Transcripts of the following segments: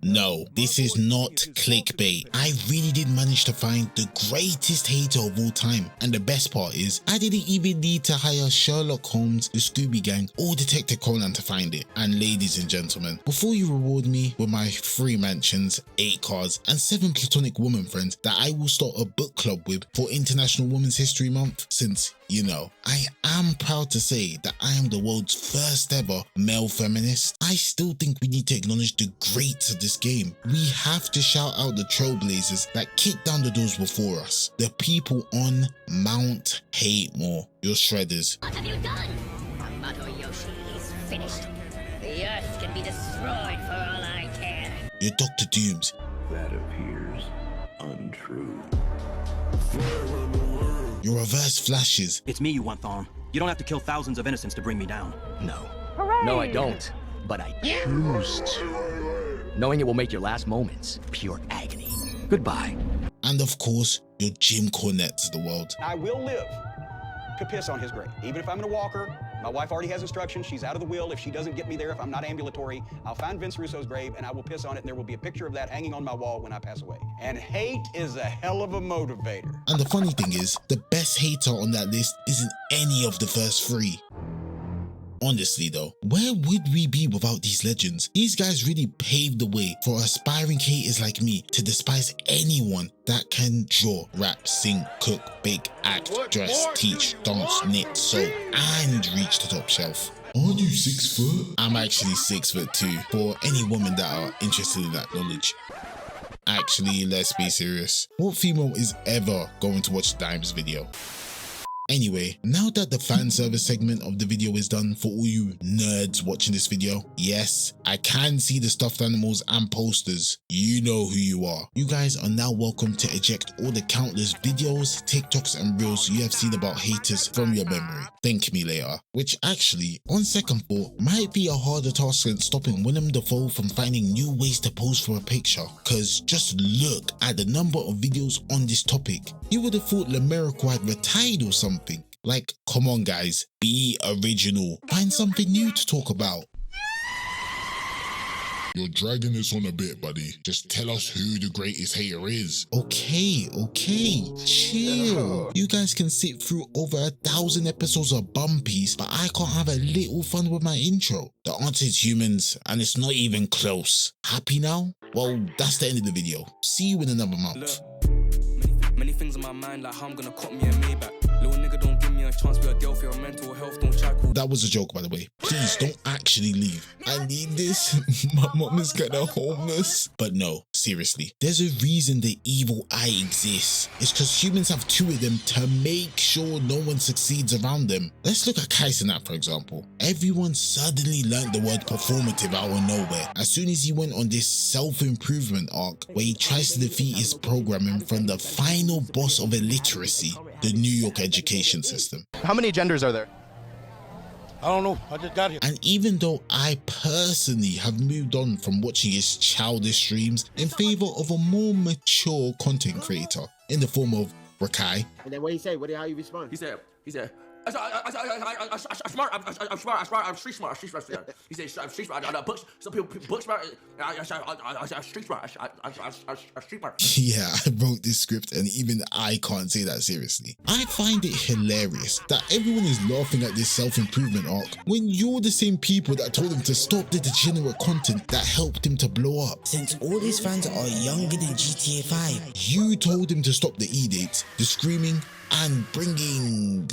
No, this is not clickbait. I really did manage to find the greatest hater of all time. And the best part is, I didn't even need to hire Sherlock Holmes, the Scooby Gang, or Detective Conan to find it. And ladies and gentlemen, before you reward me with my 3 mansions, 8 cars, and 7 platonic woman friends that I will start a book club with for International Women's History Month, since, you know, I am proud to say that I am the world's first ever male feminist, I still think we need to acknowledge the greats of this game. We have to shout out the trailblazers that kicked down the doors before us. The people on Mount Hatemore. Your shredders. What have you done? Mato Yoshi is finished. The earth can be destroyed for all I care. Your Dr. Dooms. That appears untrue. Your reverse flashes. It's me you want, Thorm. You don't have to kill thousands of innocents to bring me down. No. Hooray! No, I don't. But I choose to. Knowing it will make your last moments pure agony. Goodbye. And of course, your Jim Cornettes of the world. I will live to piss on his grave. Even if I'm in a walker, my wife already has instructions. She's out of the will. If she doesn't get me there, if I'm not ambulatory, I'll find Vince Russo's grave and I will piss on it, and there will be a picture of that hanging on my wall when I pass away. And hate is a hell of a motivator. And the funny thing is, the best hater on that list isn't any of the first 3. Honestly though, where would we be without these legends? These guys really paved the way for aspiring haters like me to despise anyone that can draw, rap, sing, cook, bake, act, dress, teach, dance, knit, sew, and reach the top shelf. Aren't you 6 foot? I'm actually 6 foot 2, for any women that are interested in that knowledge. Actually, let's be serious. What female is ever going to watch Dime's video? Anyway, now that the fan service segment of the video is done for all you nerds watching this video, yes, I can see the stuffed animals and posters. You know who you are. You guys are now welcome to eject all the countless videos, TikToks and reels you have seen about haters from your memory. Thank me later. Which actually, on second thought, might be a harder task than stopping Willem Dafoe from finding new ways to pose for a picture. Cause just look at the number of videos on this topic. You would have thought Lemerico had retired or something. Like, come on guys, be original. Find something new to talk about. You're dragging this on a bit, buddy. Just tell us who the greatest hater is. Okay, chill. You guys can sit through over 1,000 episodes of Bum Piece, but I can't have a little fun with my intro. The answer is humans, and it's not even close. Happy now? Well, that's the end of the video. See you in another month. Look, many things on my mind, like how I'm gonna cut me a Maybach. Little nigga, don't give me a chance, be a deal for your mental health, don't try cool. That was a joke, by the way. Please don't actually leave. I need this. My mom is kinda homeless. But no, seriously, there's a reason the evil eye exists. It's because humans have 2 of them to make sure no one succeeds around them. Let's look at Kaisenat, for example. Everyone suddenly learned the word performative out of nowhere as soon as he went on this self-improvement arc where he tries to defeat his programming from the final boss of illiteracy, the New York education system. How many genders are there? I don't know. I just got here. And even though I personally have moved on from watching his childish streams in favor of a more mature content creator in the form of Rakai. And then what he say? How you respond? He said, I'm street smart. He said, I'm street smart. Some people book smart. I'm street smart. I'm street smart. Yeah, I wrote this script and even I can't say that seriously. I find it hilarious that everyone is laughing at this self-improvement arc when you're the same people that told him to stop the degenerate content that helped him to blow up. Since all his fans are younger than GTA 5. You told him to stop the E-dates, the screaming, and bringing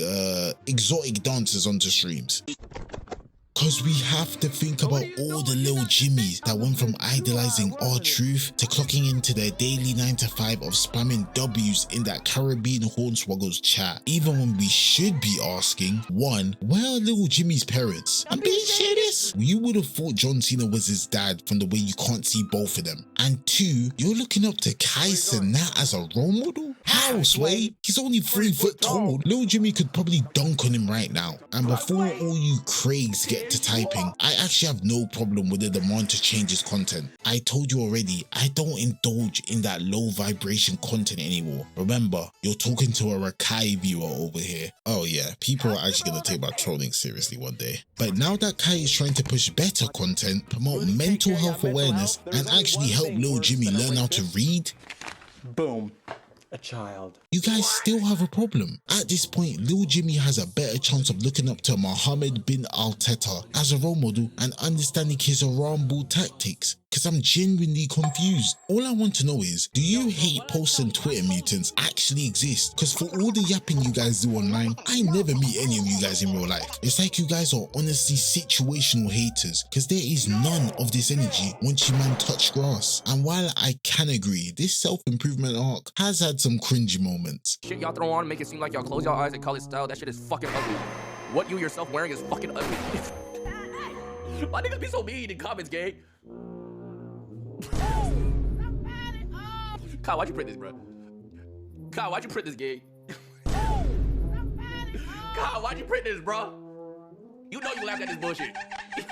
exotic dancers onto streams. Cause we have to think about all the little Jimmies that went from idolizing R-Truth to clocking into their daily 9 to 5 of spamming W's in that Caribbean Hornswoggles chat. Even when we should be asking, 1, where are little Jimmy's parents? I'm being serious. You would have thought John Cena was his dad from the way you can't see both of them. And 2, you're looking up to Kaisen now as a role model? How, Sway? He's only 3 foot tall. Little Jimmy could probably dunk on him right now. And before all you Craigs get back to typing. I actually have no problem with the demand to change his content. I told you already, I don't indulge in that low vibration content anymore. Remember, you're talking to a Rakai viewer over here. Oh yeah, people are actually gonna take my trolling seriously one day. But now that Kai is trying to push better content, promote mental health awareness, and actually help Lil Jimmy learn how to read, boom, a child. You guys still have a problem. At this point, Lil Jimmy has a better chance of looking up to Mohammed bin HATER as a role model and understanding his Iran bull tactics. Because I'm genuinely confused. All I want to know is, do you hate posts and Twitter mutants actually exist? Because for all the yapping you guys do online, I never meet any of you guys in real life. It's like you guys are honestly situational haters, because there is none of this energy once you man touch grass. And while I can agree, this self-improvement arc has had some cringy moments. Shit y'all throw on make it seem like y'all close y'all eyes and call it style. That shit is fucking ugly. What you yourself wearing is fucking ugly. My niggas be so mean in comments, gang. Kyle, why'd you print this, bro? Kyle, why'd you print this, gang? Kyle, why'd you print this, bro? You know you laughed at this bullshit.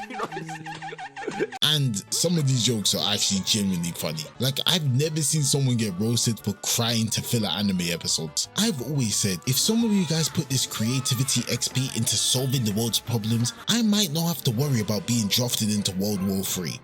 You know this. And some of these jokes are actually genuinely funny. Like, I've never seen someone get roasted for crying to filler anime episodes. I've always said, if some of you guys put this creativity XP into solving the world's problems, I might not have to worry about being drafted into World War III.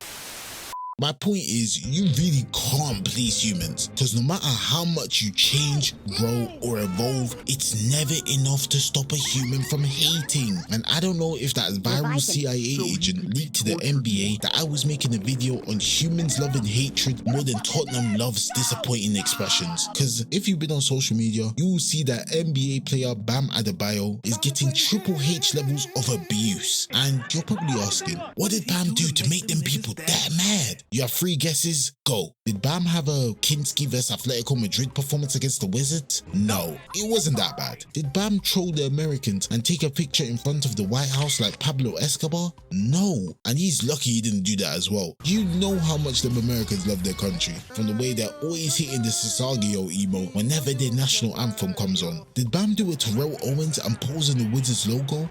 My point is, you really can't please humans, because no matter how much you change, grow, or evolve, it's never enough to stop a human from hating. And I don't know if that viral CIA agent leaked to the NBA that I was making a video on humans loving hatred more than Tottenham loves disappointing expressions. Because if you've been on social media, you will see that NBA player Bam Adebayo is getting Triple H levels of abuse. And you're probably asking, what did Bam do to make them people that mad? You have 3 guesses? Go. Did Bam have a Kinski vs Atletico Madrid performance against the Wizards? No, it wasn't that bad. Did Bam troll the Americans and take a picture in front of the White House like Pablo Escobar? No, and he's lucky he didn't do that as well. You know how much them Americans love their country, from the way they're always hitting the Sasagio emo whenever their national anthem comes on. Did Bam do a Terrell Owens and pose in the Wizards logo?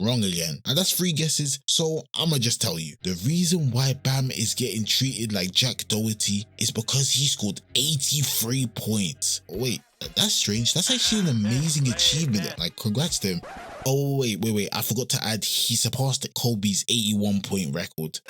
Wrong again. And that's 3 guesses, so I'ma just tell you. The reason why Bam is getting treated like Jack Doherty is because he scored 83 points. Oh, wait, that's strange. That's actually an amazing achievement. Like, congrats to him. Oh, wait. I forgot to add, he surpassed Kobe's 81-point record.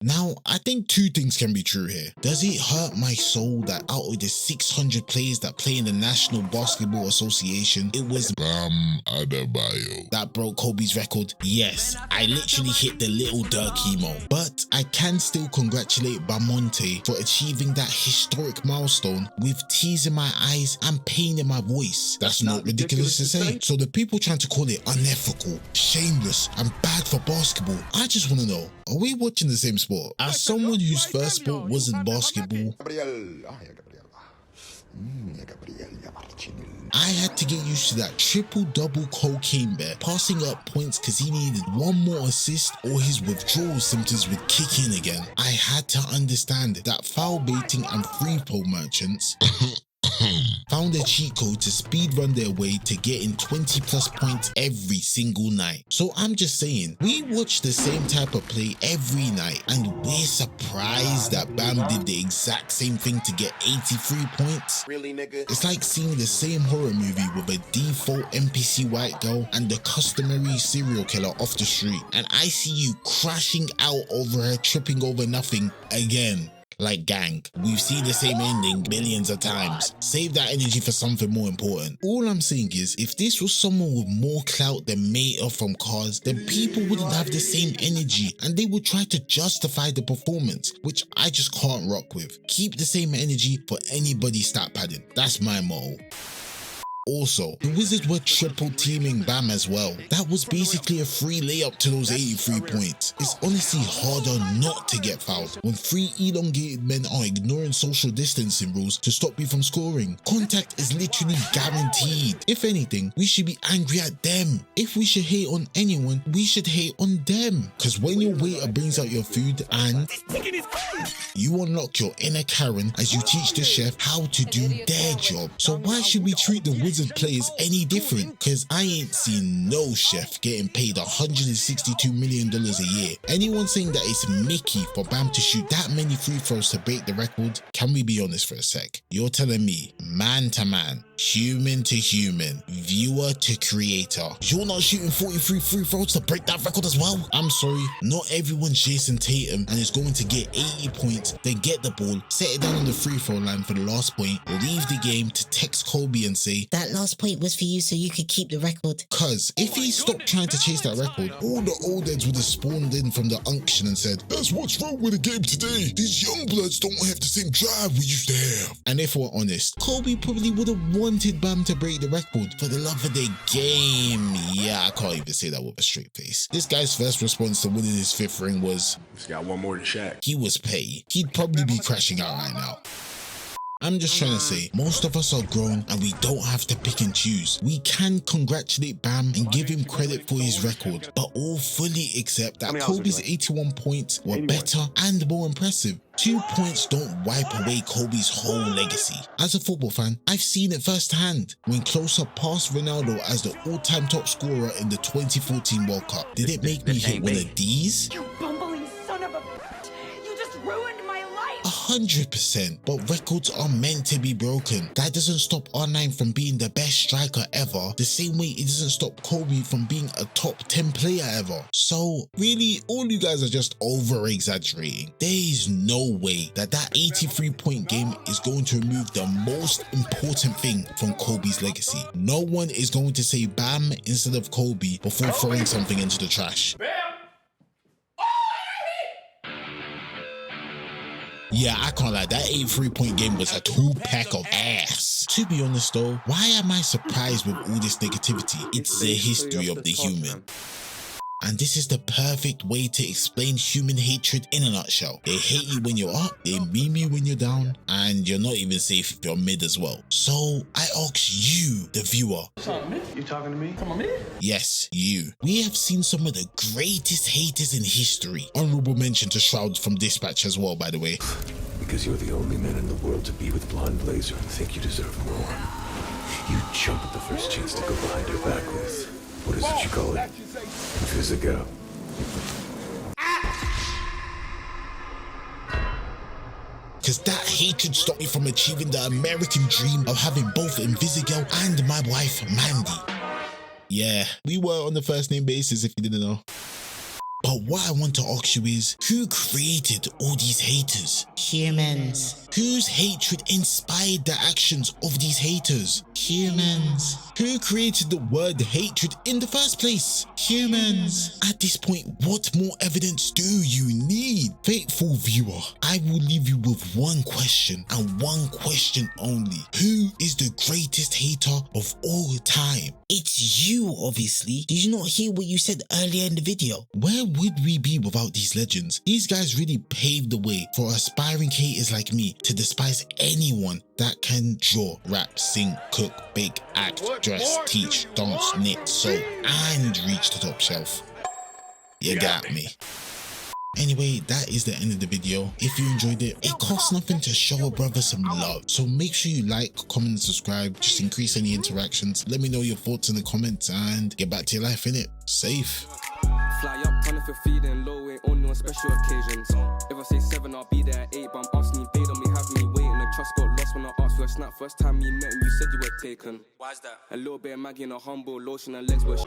Now, I think 2 things can be true here. Does it hurt my soul that out of the 600 players that play in the National Basketball Association, it was Bam Adebayo that broke Kobe's record? Yes, I literally hit the little Dirk emo. But I can still congratulate Bamonte for achieving that historic milestone with tears in my eyes and pain in my voice. That's not ridiculous to say. So the people trying to call it unethical, shameless, and bad for basketball, I just want to know, are we watching the same sport? As someone whose first sport wasn't basketball, I had to get used to that triple-double cocaine bear, passing up points because he needed 1 more assist or his withdrawal symptoms would kick in again. I had to understand that foul baiting and free throw merchants found a cheat code to speedrun their way to getting 20+ points every single night. So I'm just saying, we watch the same type of play every night and we're surprised that Bam did the exact same thing to get 83 points. Really, nigga? It's like seeing the same horror movie with a default NPC white girl and the customary serial killer off the street, and I see you crashing out over her tripping over nothing again. Like, gang, we've seen the same ending millions of times. Save that energy for something more important. All I'm saying is, if this was someone with more clout than Mater from Cars, then people wouldn't have the same energy and they would try to justify the performance, which I just can't rock with. Keep the same energy for anybody's stat padding. That's my motto. Also, the Wizards were triple teaming Bam as well. That was basically a free layup to those 83 points. It's honestly harder not to get fouled when 3 elongated men are ignoring social distancing rules to stop you from scoring. Contact is literally guaranteed. If anything, we should be angry at them. If we should hate on anyone, we should hate on them. Cause when your waiter brings out your food and you unlock your inner Karen as you teach the chef how to do their job. So why should we treat the Wizards Blizzard players any different, cause I ain't seen no chef getting paid $162 million a year. Anyone saying that it's Mickey for Bam to shoot that many free throws to break the record, can we be honest for a sec? You're telling me, man to man, human to human, viewer to creator, you're not shooting 43 free throws to break that record as well? I'm sorry, not everyone's Jason Tatum and is going to get 80 points, then get the ball, set it down on the free throw line for the last point, leave the game to text Kobe and say, that last point was for you so you could keep the record. Cause if he stopped trying to chase that record, all the old heads would have spawned in from the unction and said, that's what's wrong with the game today. These young bloods don't have the same drive we used to have. And if we're honest, Kobe probably would have wanted Bam to break the record for the love of the game. Yeah, I can't even say that with a straight face. This guy's first response to winning his 5th ring was, He's got one more than Shaq. he was petty. He'd probably be crashing out right now. I'm just trying to say, most of us are grown and we don't have to pick and choose. We can congratulate Bam and give him credit for his record, but all fully accept that Kobe's 81 points were better and more impressive. 2 points don't wipe away Kobe's whole legacy. As a football fan, I've seen it firsthand. When Closer passed Ronaldo as the all-time top scorer in the 2014 World Cup, did it make me hit one of these? You bumbling son of a... You just ruined my life! 100%, but records are meant to be broken. That doesn't stop R9 from being the best striker ever, the same way it doesn't stop Kobe from being a top 10 player ever. So really, all you guys are just over-exaggerating. There is no way that 83-point game is going to remove the most important thing from Kobe's legacy. No one is going to say Bam instead of Kobe before throwing something into the trash. Yeah, I can't lie, that 83-point game was a 2-pack of ass. To be honest though, why am I surprised with all this negativity? It's the history of the human. And this is the perfect way to explain human hatred in a nutshell. They hate you when you're up, they meme you when you're down, and you're not even safe if you're mid as well. So I ask you, the viewer. You talking to me? Come on, me? Yes, you. We have seen some of the greatest haters in history. Honorable mention to Shroud from Dispatch as well, by the way. Because you're the only man in the world to be with Blonde Blazer and think you deserve more. You jump at the first chance to go behind her back with, what is it you call it? Physical. Cause that hatred stopped me from achieving the American dream of having both Invisigal and my wife, Mandy. Yeah, we were on the first name basis if you didn't know. But what I want to ask you is, who created all these haters? Humans. Whose hatred inspired the actions of these haters? Humans. Who created the word hatred in the first place? Humans. At this point, what more evidence do you need? Faithful viewer, I will leave you with one question and one question only. Who is the greatest hater of all time? It's you, obviously. Did you not hear what you said earlier in the video? Where would we be without these legends? These guys really paved the way for aspiring haters like me to despise anyone that can draw, rap, sing, cook, bake, act, dress, teach, dance, knit, sew, and reach the top shelf. You got me. Anyway, that is the end of the video. If you enjoyed it, it costs nothing to show a brother some love. So make sure you like, comment, and subscribe. Just increase any interactions. Let me know your thoughts in the comments and get back to your life, innit? Safe. Fly up, turn if you're feeding low, ain't only on special occasions. If I say 7, I'll be there at 8, but I'm asking you, babe, don't we have me waiting? The trust got lost when I asked for a snap. First time we met and you said you were taken. Why's that? A little bit of Maggie and a humble lotion and legs were